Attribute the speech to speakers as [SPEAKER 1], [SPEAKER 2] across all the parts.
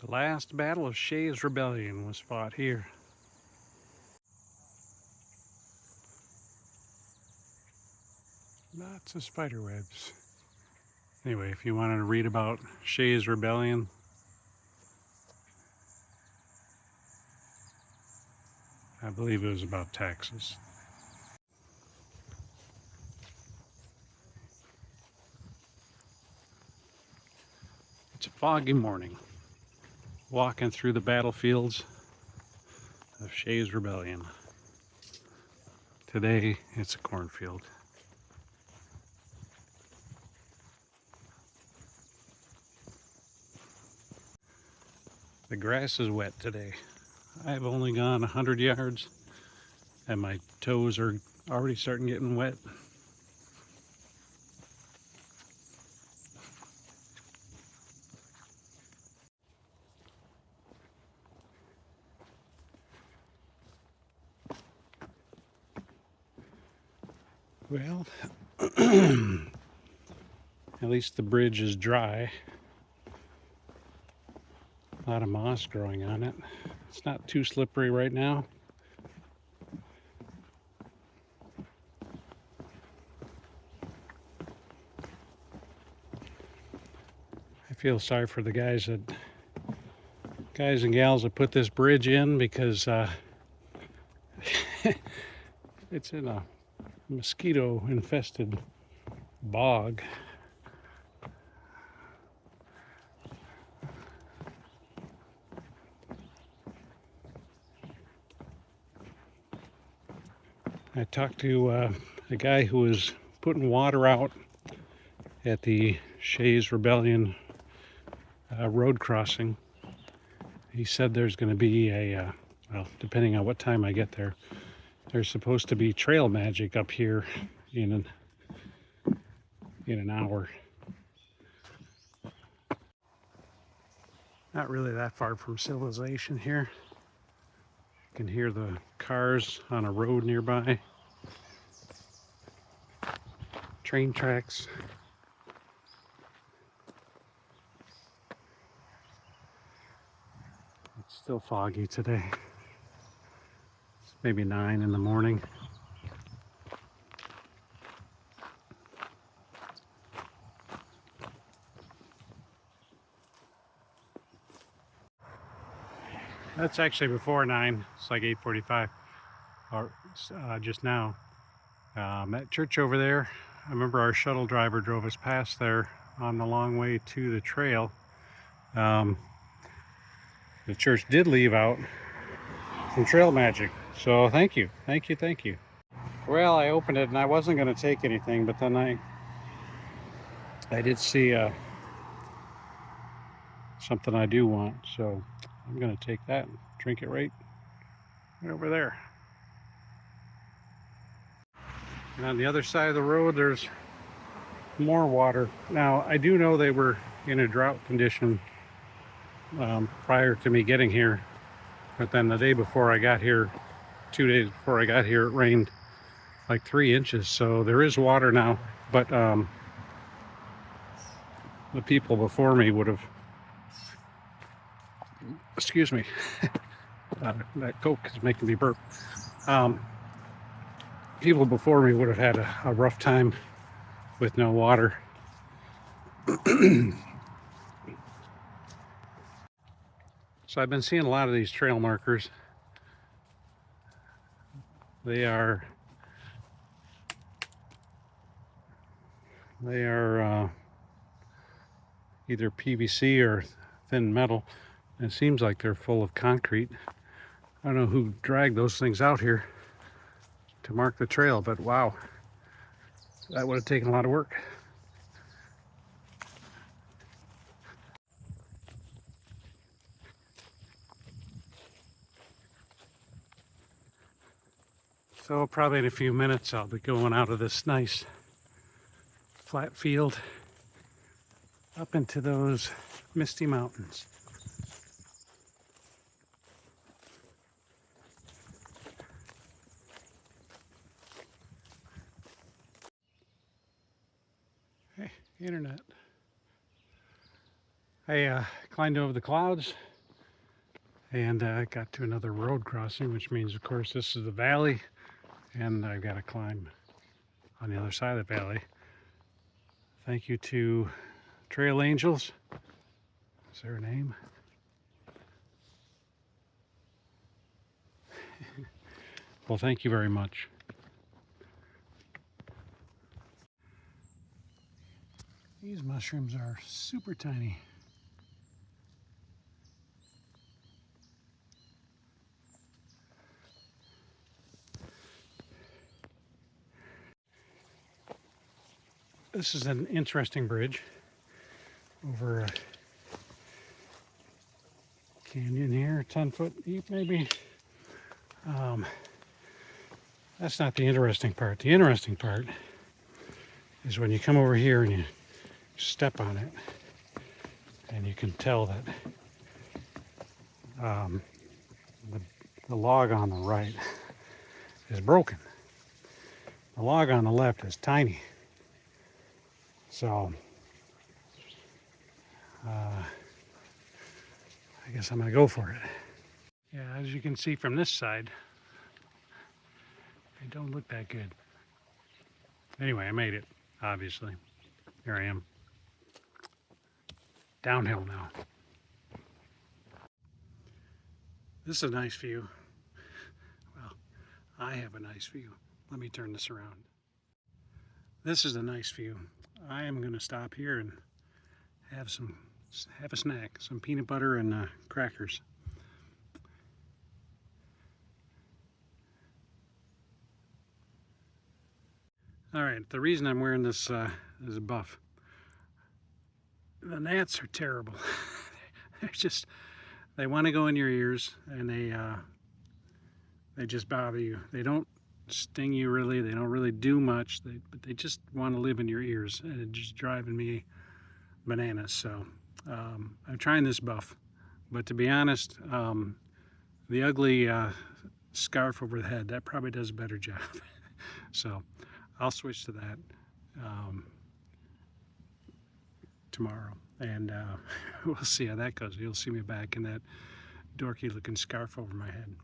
[SPEAKER 1] The last battle of Shays Rebellion was fought here. Lots of spider webs. Anyway, if you wanted to read about Shays Rebellion, I believe it was about taxes. It's a foggy morning, walking through the battlefields of Shays Rebellion. Today, it's a cornfield. The grass is wet today. I've only gone 100 yards and my toes are already starting getting wet. Well, at least the bridge is dry. A lot of moss growing on it. It's not too slippery right now. I feel sorry for the guys and gals that put this bridge in because it's in a mosquito infested bog. I talked to a guy who was putting water out at the Shays Rebellion road crossing. He said there's going to be a, well, depending on what time I get there, there's supposed to be trail magic up here in an hour. Not really that far from civilization here. You can hear the cars on a road nearby. Train tracks. It's still foggy today. It's maybe 9 in the morning. That's actually before 9. It's like 8:45, or just now. That church over there, I remember our shuttle driver drove us past there on the long way to the trail. The church did leave out some trail magic, so thank you. Well, I opened it and I wasn't going to take anything, but then I did see something I do want, so I'm going to take that and drink it right over there. And on the other side of the road, there's more water. Now, I do know they were in a drought condition prior to me getting here, but then the day before I got here, 2 days before I got here, it rained like 3 inches, so there is water now, but the people before me would have, excuse me, that Coke is making me burp. People before me would have had a rough time with no water. So I've been seeing a lot of these trail markers. They are either PVC or thin metal. And it seems like they're full of concrete. I don't know who dragged those things out here to mark the trail, but wow, that would have taken a lot of work. So probably in a few minutes I'll be going out of this nice flat field up into those misty mountains. Hey, internet. I climbed over the clouds And I got to another road crossing, which means, of course, this is the valley, and I've got to climb on the other side of the valley. Thank you to Trail Angels. Is there a name? Well, thank you very much. These mushrooms are super tiny. This is an interesting bridge over a canyon here, 10 foot deep maybe. That's not the interesting part. The interesting part is when you come over here and you step on it, and you can tell that the log on the right is broken. The log on the left is tiny. So I guess I'm gonna go for it. Yeah, as you can see from this side, they don't look that good. Anyway, I made it, obviously. Here I am. Downhill now. This is a nice view. Well, I have a nice view. Let me turn this around. This is a nice view. I am gonna stop here and have a snack, some peanut butter and crackers. All right, the reason I'm wearing this is a buff. The gnats are terrible. They're just, they want to go in your ears, and they just bother you. They don't sting you really. They don't really do much. But they just want to live in your ears, and it's just driving me bananas. So I'm trying this buff, but to be honest, the ugly scarf over the head, that probably does a better job. So I'll switch to that tomorrow, and we'll see how that goes. You'll see me back in that dorky looking scarf over my head,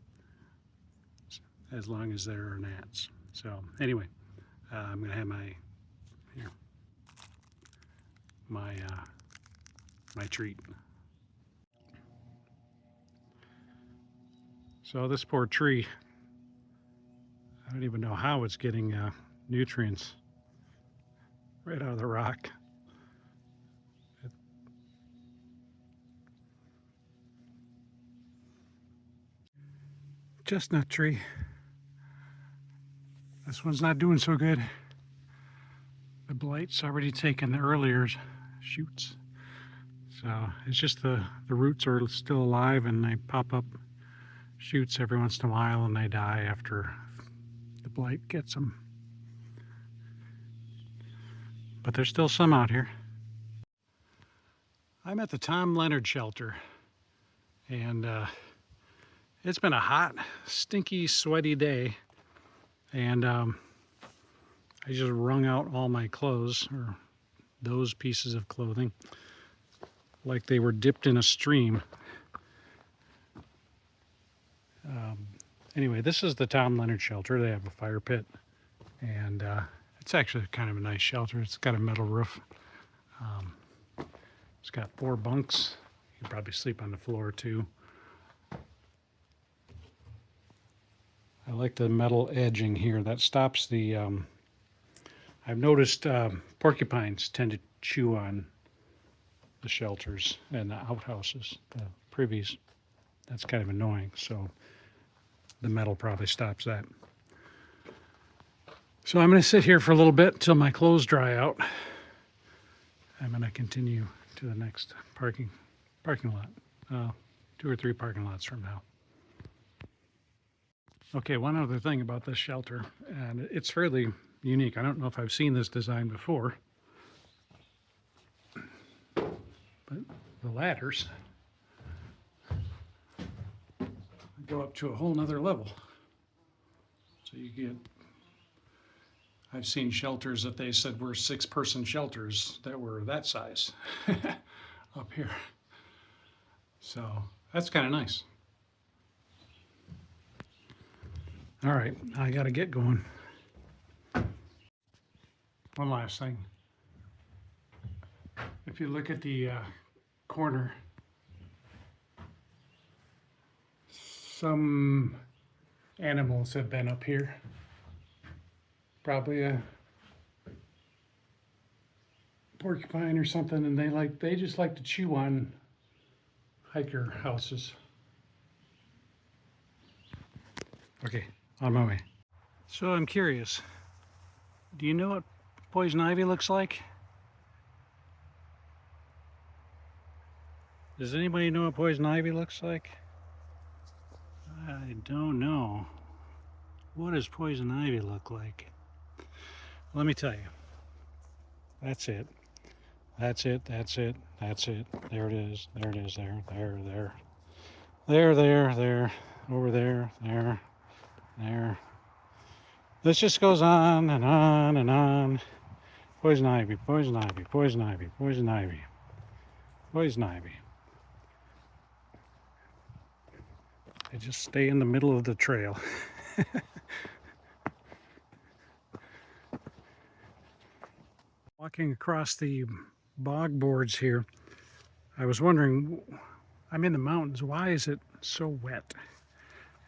[SPEAKER 1] as long as there are gnats. So anyway, I'm gonna have my treat. So this poor tree, I don't even know how it's getting nutrients right out of the rock. Chestnut tree. This one's not doing so good. The blight's already taken the earlier shoots. So it's just the roots are still alive, and they pop up shoots every once in a while, and they die after the blight gets them. But there's still some out here. I'm at the Tom Leonard shelter, and it's been a hot, stinky, sweaty day, and I just wrung out all my clothes, or those pieces of clothing, like they were dipped in a stream. Anyway, this is the Tom Leonard shelter. They have a fire pit, and it's actually kind of a nice shelter. It's got a metal roof. It's got 4 bunks. You can probably sleep on the floor too. I like the metal edging here. That stops the, I've noticed porcupines tend to chew on the shelters and the outhouses, the privies. That's kind of annoying, so the metal probably stops that. So I'm going to sit here for a little bit until my clothes dry out. I'm going to continue to the next parking lot, 2 or 3 parking lots from now. Okay, one other thing about this shelter, and it's fairly unique. I don't know if I've seen this design before, but the ladders go up to a whole nother level. So you get, I've seen shelters that they said were 6-person shelters that were that size up here. So that's kind of nice. All right, I gotta get going. One last thing. If you look at the corner, some animals have been up here. Probably a porcupine or something, and they just like to chew on hiker houses. Okay, on my way. So I'm curious, do you know what poison ivy looks like? Does anybody know what poison ivy looks like? I don't know. What does poison ivy look like? Let me tell you. That's it. That's it. That's it. That's it. There it is. There it is. There. There. There. Over there. There. There. This just goes on and on and on. Poison ivy. Poison ivy. Poison ivy. Poison ivy. Poison ivy. They just stay in the middle of the trail. Walking across the bog boards here, I was wondering, I'm in the mountains, why is it so wet?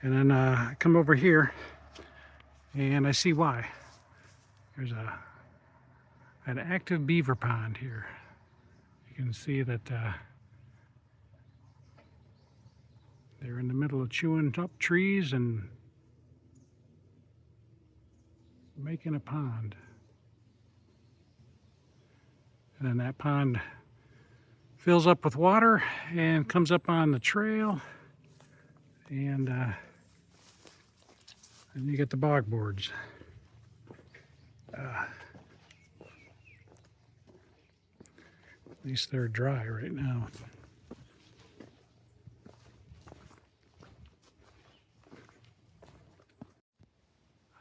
[SPEAKER 1] And then I come over here and I see why. There's an active beaver pond here. You can see that they're in the middle of chewing up trees and making a pond. And then that pond fills up with water and comes up on the trail, and you get the bog boards. At least they're dry right now.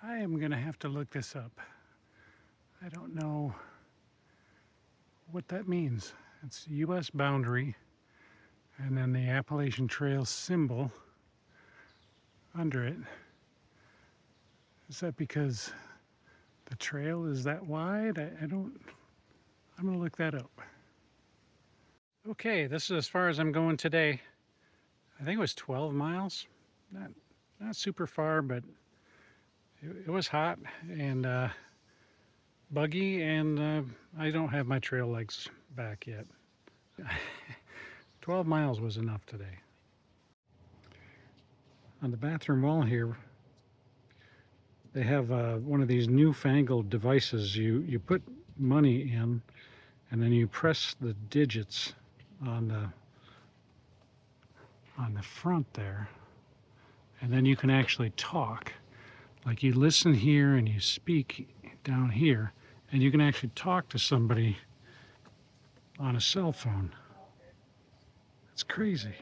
[SPEAKER 1] I am gonna have to look this up. I don't know what that means. It's U.S. boundary, and then the Appalachian Trail symbol under it. Is that because the trail is that wide? I don't, I'm gonna look that up. Okay, this is as far as I'm going today. I think it was 12 miles. Not super far, but it was hot and buggy, and I don't have my trail legs back yet. 12 miles was enough today. On the bathroom wall here, they have one of these newfangled devices. You put money in, and then you press the digits on the front there, and then you can actually talk. Like you listen here and you speak down here, and you can actually talk to somebody on a cell phone. It's crazy.